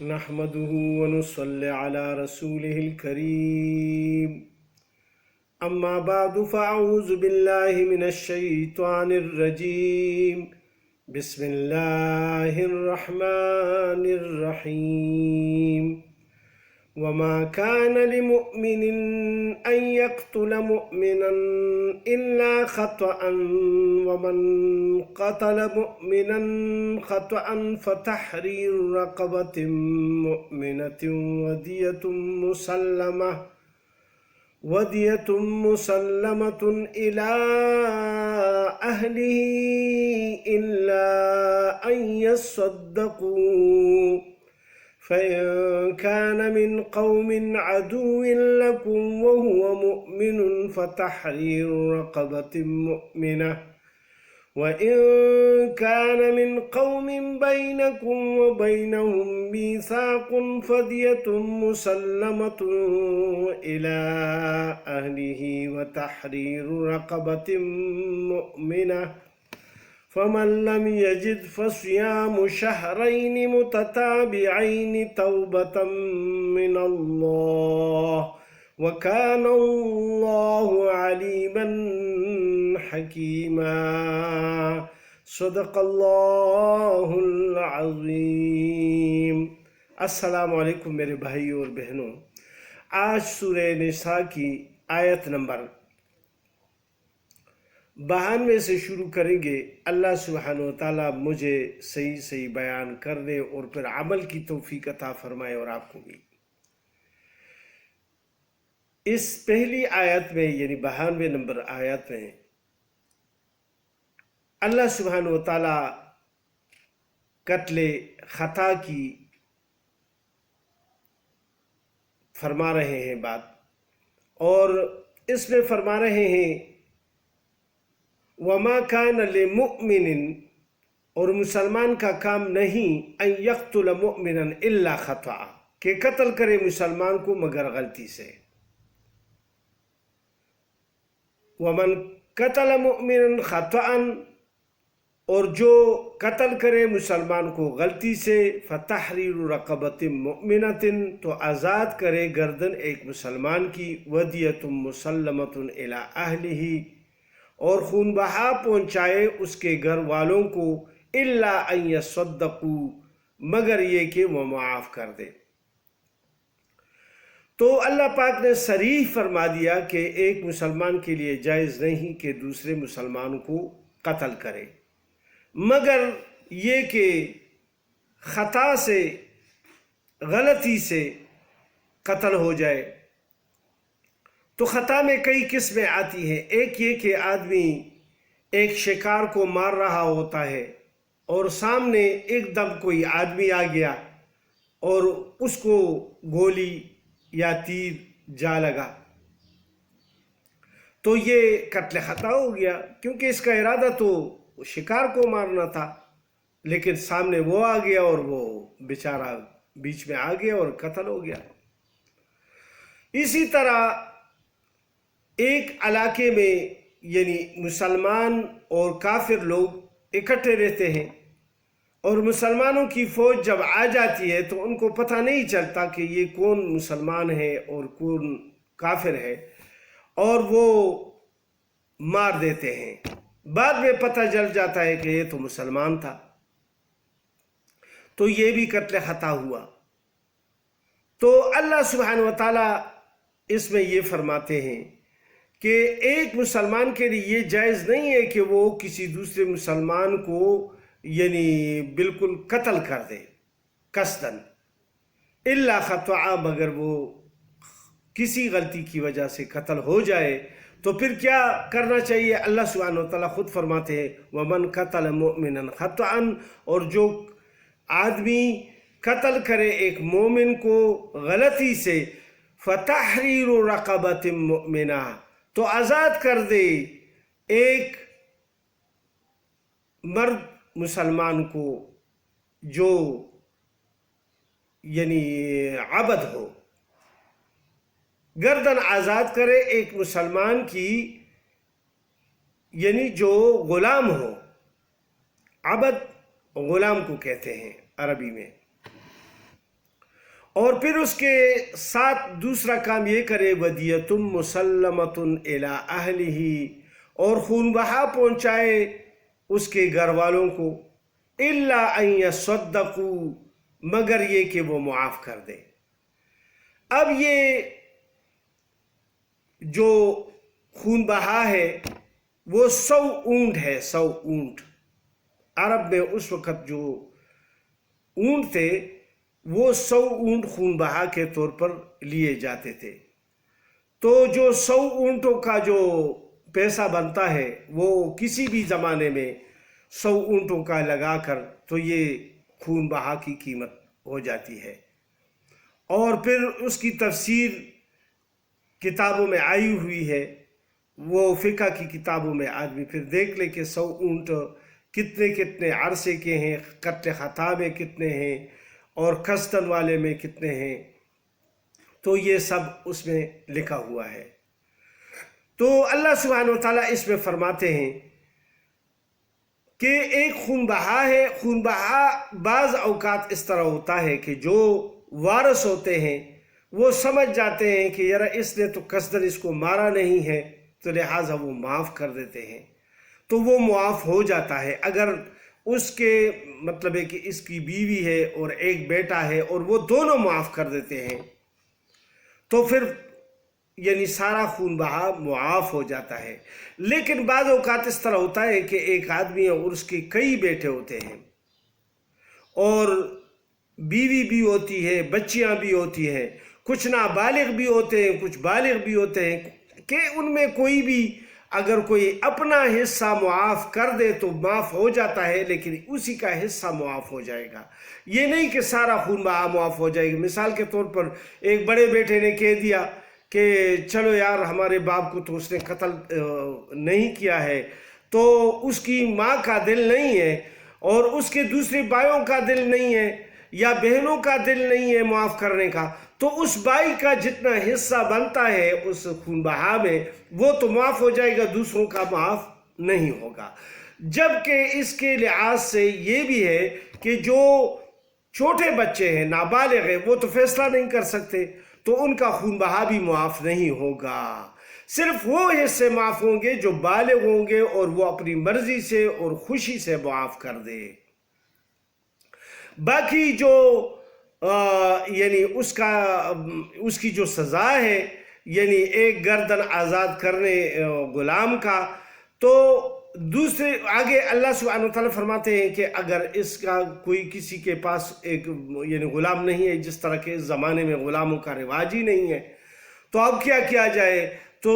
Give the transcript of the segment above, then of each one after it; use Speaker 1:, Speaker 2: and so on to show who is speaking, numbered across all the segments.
Speaker 1: نحمده ونصلي على رسوله الكريم أما بعد فأعوذ بالله من الشيطان الرجيم بسم الله الرحمن الرحيم وما كان لمؤمن أن يقتل مؤمنا إلا خطأ ومن قتل مؤمنا خطأ فتحرير رقبة مؤمنة ودية مسلمة إلى أهله إلا أن يصدقوا فإن كان من قوم عدو لكم وهو مؤمن فتحرير رقبة مؤمنة وإن كان من قوم بينكم وبينهم ميثاق فدية مسلمة إلى أهله وتحرير رقبة مؤمنة فمن لم يجد فصيام شهرين متتابعين توبة من الله وكان الله عليما حكيما صدق اللہ العظیم۔ السلام علیکم میرے بھائیوں اور بہنوں، آج سورہ نساء کی آیت نمبر 92 سے شروع کریں گے۔ اللہ سبحانہ و تعالیٰ مجھے صحیح بیان کرنے اور پھر عمل کی توفیق عطا فرمائے اور آپ کو بھی۔ اس پہلی آیت میں یعنی 92 نمبر آیت میں اللہ سبحانہ و تعالیٰ قتل خطا کی فرما رہے ہیں بات، اور اس میں فرما رہے ہیں وَمَا كَانَ لِمُؤْمِنٍ، اور مسلمان کا کام نہیں ان یقتل مؤمنا الا خطأ، کہ قتل کرے مسلمان کو مگر غلطی سے۔ وَمَنْ قَتَلَ مُؤْمِنًا خَطَأً، اور جو قتل کرے مسلمان کو غلطی سے فَتَحْرِيرُ رَقَبَةٍ مُؤْمِنَةٍ، تو آزاد کرے گردن ایک مسلمان کی، وَدِيَةٌ مُسَلَّمَةٌ إِلَىٰ أَهْلِهِ، اور خون بہا پہنچائے اس کے گھر والوں کو، إِلَّا أَن يَصَّدَّقُوا، مگر یہ کہ وہ معاف کر دے۔ تو اللہ پاک نے صریح فرما دیا کہ ایک مسلمان کے لیے جائز نہیں کہ دوسرے مسلمان کو قتل کرے، مگر یہ کہ خطا سے غلطی سے قتل ہو جائے۔ تو خطا میں کئی قسمیں آتی ہیں۔ ایک یہ کہ آدمی ایک شکار کو مار رہا ہوتا ہے اور سامنے ایک دم کوئی آدمی آ گیا اور اس کو گولی یا تیر جا لگا، تو یہ قتل خطا ہو گیا، کیونکہ اس کا ارادہ تو شکار کو مارنا تھا، لیکن سامنے وہ آ گیا اور وہ بیچارہ بیچ میں آ گیا اور قتل ہو گیا۔ اسی طرح ایک علاقے میں یعنی مسلمان اور کافر لوگ اکٹھے رہتے ہیں، اور مسلمانوں کی فوج جب آ جاتی ہے تو ان کو پتہ نہیں چلتا کہ یہ کون مسلمان ہے اور کون کافر ہے، اور وہ مار دیتے ہیں۔ بعد میں پتہ چل جاتا ہے کہ یہ تو مسلمان تھا، تو یہ بھی قتل خطا ہوا۔ تو اللہ سبحانہ و تعالیٰ اس میں یہ فرماتے ہیں کہ ایک مسلمان کے لیے یہ جائز نہیں ہے کہ وہ کسی دوسرے مسلمان کو یعنی بالکل قتل کر دے قصداً، الا خطأ، مگر وہ کسی غلطی کی وجہ سے قتل ہو جائے تو پھر کیا کرنا چاہیے؟ اللہ سبحانہ وتعالیٰ خود فرماتے ہیں وَمَنْ قَتَلَ مُؤْمِنًا خَطَأً، اور جو آدمی قتل کرے ایک مومن کو غلطی سے فَتَحْرِيرُ رَقَبَةٍ مُؤْمِنَةٍ، تو آزاد کر دے ایک مرد مسلمان کو جو یعنی عبد ہو، گردن آزاد کرے ایک مسلمان کی، یعنی جو غلام ہو۔ عبد غلام کو کہتے ہیں عربی میں۔ اور پھر اس کے ساتھ دوسرا کام یہ کرے ودیتم مسلمۃ الی اہلہ، اور خون بہا پہنچائے اس کے گھر والوں کو، الا ان یصدقوا، مگر یہ کہ وہ معاف کر دے۔ اب یہ جو خون بہا ہے وہ 100 اونٹ ہے، 100 اونٹ۔ عرب میں اس وقت جو اونٹ تھے وہ 100 اونٹ خون بہا کے طور پر لیے جاتے تھے۔ تو جو 100 اونٹوں کا جو پیسہ بنتا ہے وہ کسی بھی زمانے میں 100 اونٹوں کا لگا کر تو یہ خون بہا کی قیمت ہو جاتی ہے۔ اور پھر اس کی تفسیر کتابوں میں آئی ہوئی ہے، وہ فقہ کی کتابوں میں آدمی پھر دیکھ لے کہ 100 اونٹ کتنے عرصے کے ہیں، قتل خطا میں کتنے ہیں اور کستن والے میں کتنے ہیں، تو یہ سب اس میں لکھا ہوا ہے۔ تو اللہ سبحانہ وتعالیٰ اس میں فرماتے ہیں کہ ایک خون بہا ہے۔ خون بہا بعض اوقات اس طرح ہوتا ہے کہ جو وارث ہوتے ہیں وہ سمجھ جاتے ہیں کہ یار اس نے تو قصدن اس کو مارا نہیں ہے، تو لہٰذا وہ معاف کر دیتے ہیں، تو وہ معاف ہو جاتا ہے۔ اگر اس کے مطلب ہے کہ اس کی بیوی ہے اور ایک بیٹا ہے اور وہ دونوں معاف کر دیتے ہیں تو پھر یعنی سارا خون بہا معاف ہو جاتا ہے۔ لیکن بعض اوقات اس طرح ہوتا ہے کہ ایک آدمی ہے اور اس کے کئی بیٹے ہوتے ہیں اور بیوی بھی ہوتی ہے، بچیاں بھی ہوتی ہیں، کچھ نابالغ بھی ہوتے ہیں، کچھ بالغ بھی ہوتے ہیں، کہ ان میں کوئی بھی اگر کوئی اپنا حصہ معاف کر دے تو معاف ہو جاتا ہے، لیکن اسی کا حصہ معاف ہو جائے گا۔ یہ نہیں کہ سارا خون بہا معاف ہو جائے گا۔ مثال کے طور پر ایک بڑے بیٹے نے کہہ دیا کہ چلو یار ہمارے باپ کو تو اس نے قتل نہیں کیا ہے، تو اس کی ماں کا دل نہیں ہے اور اس کے دوسرے بھائیوں کا دل نہیں ہے یا بہنوں کا دل نہیں ہے معاف کرنے کا، تو اس بھائی کا جتنا حصہ بنتا ہے اس خون بہا میں وہ تو معاف ہو جائے گا، دوسروں کا معاف نہیں ہوگا۔ جبکہ اس کے لحاظ سے یہ بھی ہے کہ جو چھوٹے بچے ہیں، نابالغ ہیں، وہ تو فیصلہ نہیں کر سکتے، تو ان کا خون بہا بھی معاف نہیں ہوگا۔ صرف وہ حصے معاف ہوں گے جو بالغ ہوں گے اور وہ اپنی مرضی سے اور خوشی سے معاف کر دے۔ باقی جو یعنی اس کی جو سزا ہے، یعنی ایک گردن آزاد کرنے غلام کا، تو دوسرے آگے اللہ سبحانہ وتعالیٰ فرماتے ہیں کہ اگر اس کا کوئی کسی کے پاس ایک یعنی غلام نہیں ہے، جس طرح کے اس زمانے میں غلاموں کا رواج ہی نہیں ہے، تو اب کیا کیا جائے؟ تو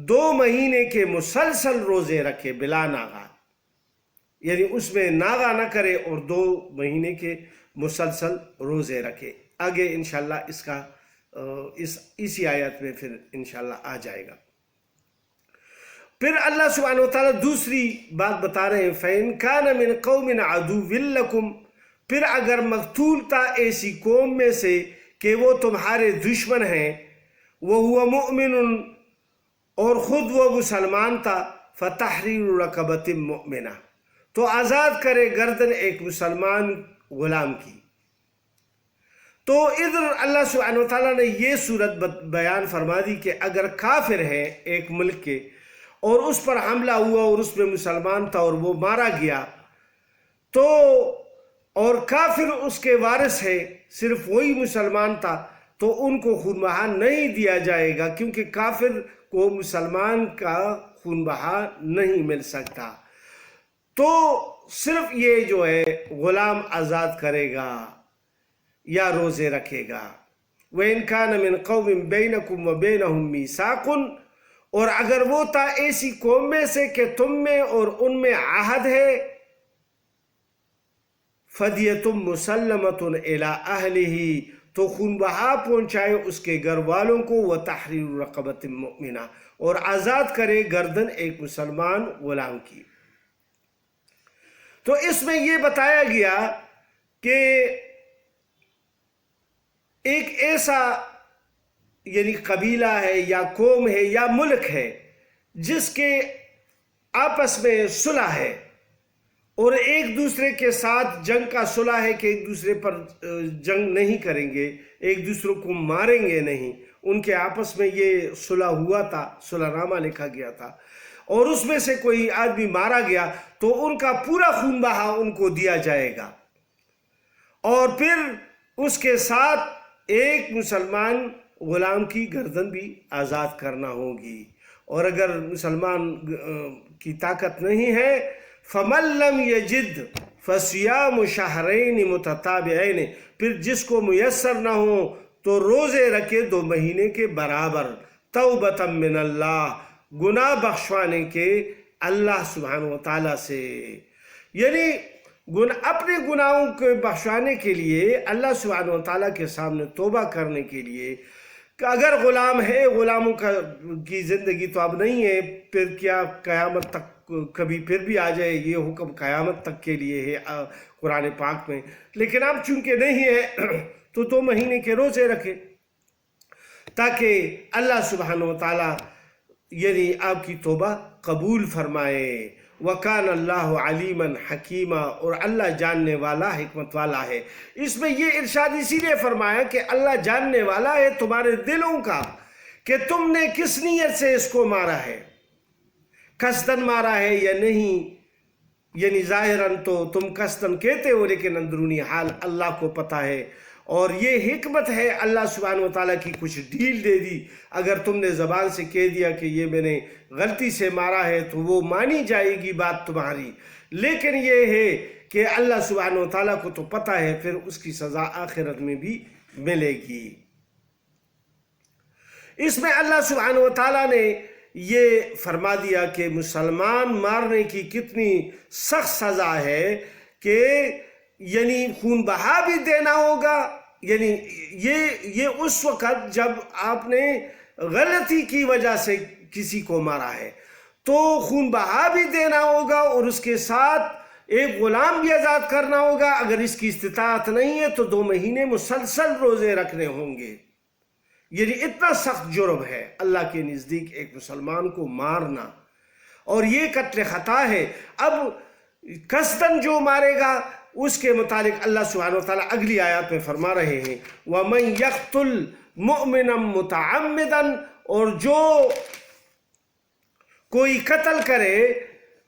Speaker 1: 2 مہینے کے مسلسل روزے رکھے بلا ناغہ، یعنی اس میں ناغہ نہ کرے اور 2 مہینے کے مسلسل روزے رکھے۔ آگے انشاءاللہ اس کا اسی آیت میں پھر انشاءاللہ آ جائے گا۔ پھر اللہ سبحانہ وتعالیٰ دوسری بات بتا رہے ہیں، فَإِن كَانَ مِن قَوْمٍ عَدُوٍّ لَكُمْ، پھر اگر مقتول تھا ایسی قوم میں سے کہ وہ تمہارے دشمن ہیں، وَهُوَ مُؤْمِنٌ، اور خود وہ مسلمان تھا، فَتَحْرِيرُ رَقَبَةٍ مُؤْمِنَةٍ، تو آزاد کرے گردن ایک مسلمان غلام کی۔ تو ادھر اللہ سبحانہ وتعالیٰ نے یہ صورت بیان فرما دی کہ اگر کافر ہے ایک ملک کے اور اس پر حملہ ہوا اور اس میں مسلمان تھا اور وہ مارا گیا، تو اور کافر اس کے وارث ہے، صرف وہی مسلمان تھا، تو ان کو خون بہا نہیں دیا جائے گا، کیونکہ کافر کو مسلمان کا خون بہا نہیں مل سکتا۔ تو صرف یہ جو ہے غلام آزاد کرے گا یا روزے رکھے گا۔ وَإِن كَانَ مِن قَوْمٍ بَيْنَكُمْ وَبَيْنَهُمْ مِيثَاقٌ، اور اگر وہ تھا ایسی قوم میں سے کہ تم میں اور ان میں عہد ہے، فَدِيَةٌ مُسَلَّمَةٌ إِلَىٰ أَهْلِهِ، تو خون بہا پہنچائے اس کے گھر والوں کو، وَتَحْرِيرُ رَقَبَةٍ مُؤْمِنَةٍ، اور آزاد کرے گردن ایک مسلمان غلام کی۔ تو اس میں یہ بتایا گیا کہ ایک ایسا یعنی قبیلہ ہے یا قوم ہے یا ملک ہے جس کے آپس میں صلح ہے اور ایک دوسرے کے ساتھ جنگ کا صلح ہے کہ ایک دوسرے پر جنگ نہیں کریں گے، ایک دوسرے کو ماریں گے نہیں۔ ان کے آپس میں یہ صلح ہوا تھا، صلح نامہ لکھا گیا تھا، اور اس میں سے کوئی آدمی مارا گیا تو ان کا پورا خون بہا ان کو دیا جائے گا، اور پھر اس کے ساتھ ایک مسلمان غلام کی گردن بھی آزاد کرنا ہوگی۔ اور اگر مسلمان کی طاقت نہیں ہے، فَمَن لَّمْ يَجِدْ فَصِيَامُ شَهْرَيْنِ مُتَتَابِعَيْنِ، پھر جس کو میسر نہ ہو تو روزے رکھے 2 مہینے کے برابر، توبۃ من اللہ، گناہ بخشوانے کے اللہ سبحانہ و تعالیٰ سے، یعنی اپنے گناہوں کو بخشوانے کے لیے اللہ سبحانہ و تعالیٰ کے سامنے توبہ کرنے کے لیے۔ کہ اگر غلام ہے، غلاموں کی زندگی تو اب نہیں ہے، پھر کیا قیامت تک کبھی پھر بھی آ جائے، یہ حکم قیامت تک کے لیے ہے قرآن پاک میں، لیکن اب چونکہ نہیں ہے تو 2 مہینے کے روزے رکھے تاکہ اللہ سبحانہ و تعالیٰ یعنی آپ کی توبہ قبول فرمائے۔ وَكَانَ اللَّهُ عَلِيمًا حَكِيمًا، اور اللہ جاننے والا، حکمت والا ہے۔ اس میں یہ ارشاد اسی لیے فرمایا کہ اللہ جاننے والا ہے تمہارے دلوں کا، کہ تم نے کس نیت سے اس کو مارا ہے، قصداً مارا ہے یا نہیں، یعنی ظاہراً تو تم قصداً کہتے ہو لیکن اندرونی حال اللہ کو پتہ ہے۔ اور یہ حکمت ہے اللہ سبحانہ و تعالیٰ کی، کچھ ڈھیل دے دی۔ اگر تم نے زبان سے کہہ دیا کہ یہ میں نے غلطی سے مارا ہے تو وہ مانی جائے گی بات تمہاری، لیکن یہ ہے کہ اللہ سبحانہ و تعالیٰ کو تو پتہ ہے، پھر اس کی سزا آخرت میں بھی ملے گی۔ اس میں اللہ سبحانہ و تعالیٰ نے یہ فرما دیا کہ مسلمان مارنے کی کتنی سخت سزا ہے، کہ یعنی خون بہا بھی دینا ہوگا، یعنی یہ اس وقت جب آپ نے غلطی کی وجہ سے کسی کو مارا ہے تو خون بہا بھی دینا ہوگا، اور اس کے ساتھ ایک غلام بھی آزاد کرنا ہوگا۔ اگر اس کی استطاعت نہیں ہے تو 2 مہینے مسلسل روزے رکھنے ہوں گے۔ یعنی اتنا سخت جرم ہے اللہ کے نزدیک ایک مسلمان کو مارنا، اور یہ قتل خطا ہے۔ اب قصداً جو مارے گا اس کے متعلق اللہ سبحانہ وتعالیٰ اگلی آیات میں فرما رہے ہیں، وَمَن يَقْتُلْ مُؤْمِنًا مُتَعَمِّدًا، اور جو کوئی قتل کرے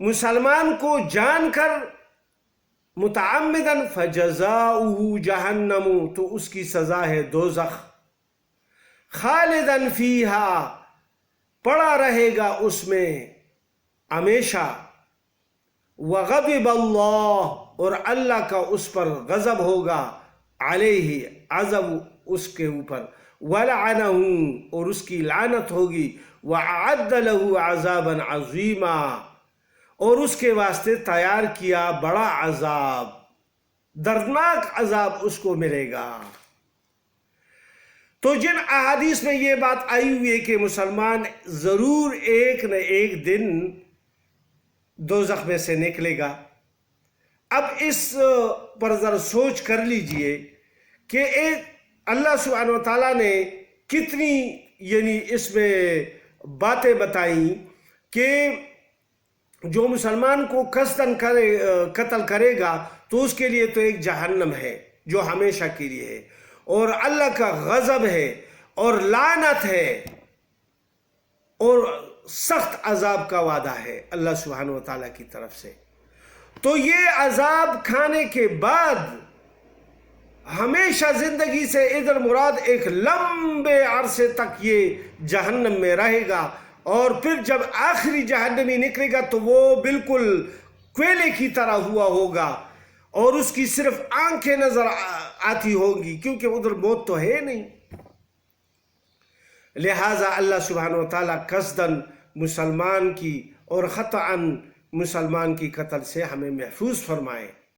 Speaker 1: مسلمان کو جان کر متعمدًا، فَجَزَاؤُهُ جَهَنَّمُ، تو اس کی سزا ہے دوزخ، خالداً فیہا، پڑا رہے گا اس میں ہمیشہ، وغضب اللہ، اور اللہ کا اس پر غضب ہوگا، علیہ، عذب اس کے اوپر، ولعنہ، اور اس کی لعنت ہوگی، وأعد له عذابا عظیما، اور اس کے واسطے تیار کیا بڑا عذاب، دردناک عذاب اس کو ملے گا۔ تو جن احادیث میں یہ بات آئی ہوئی ہے کہ مسلمان ضرور ایک نہ ایک دن دوزخ میں سے نکلے گا، اب اس پر ذرا سوچ کر لیجئے کہ ایک اللہ سبحانہ و تعالیٰ نے کتنی یعنی اس میں باتیں بتائیں کہ جو مسلمان کو قصداً قتل کرے گا تو اس کے لیے تو ایک جہنم ہے جو ہمیشہ کے لیے ہے، اور اللہ کا غضب ہے اور لعنت ہے اور سخت عذاب کا وعدہ ہے اللہ سبحانہ و تعالیٰ کی طرف سے۔ تو یہ عذاب کھانے کے بعد ہمیشہ زندگی سے ادھر مراد ایک لمبے عرصے تک یہ جہنم میں رہے گا، اور پھر جب آخری جہنمی نکلے گا تو وہ بالکل کوئلے کی طرح ہوا ہوگا، اور اس کی صرف آنکھیں نظر آتی ہوں گی کیونکہ ادھر موت تو ہے نہیں۔ لہٰذا اللہ سبحانہ و تعالیٰ قصداً مسلمان کی اور خطأً مسلمان کی قتل سے ہمیں محفوظ فرمائے۔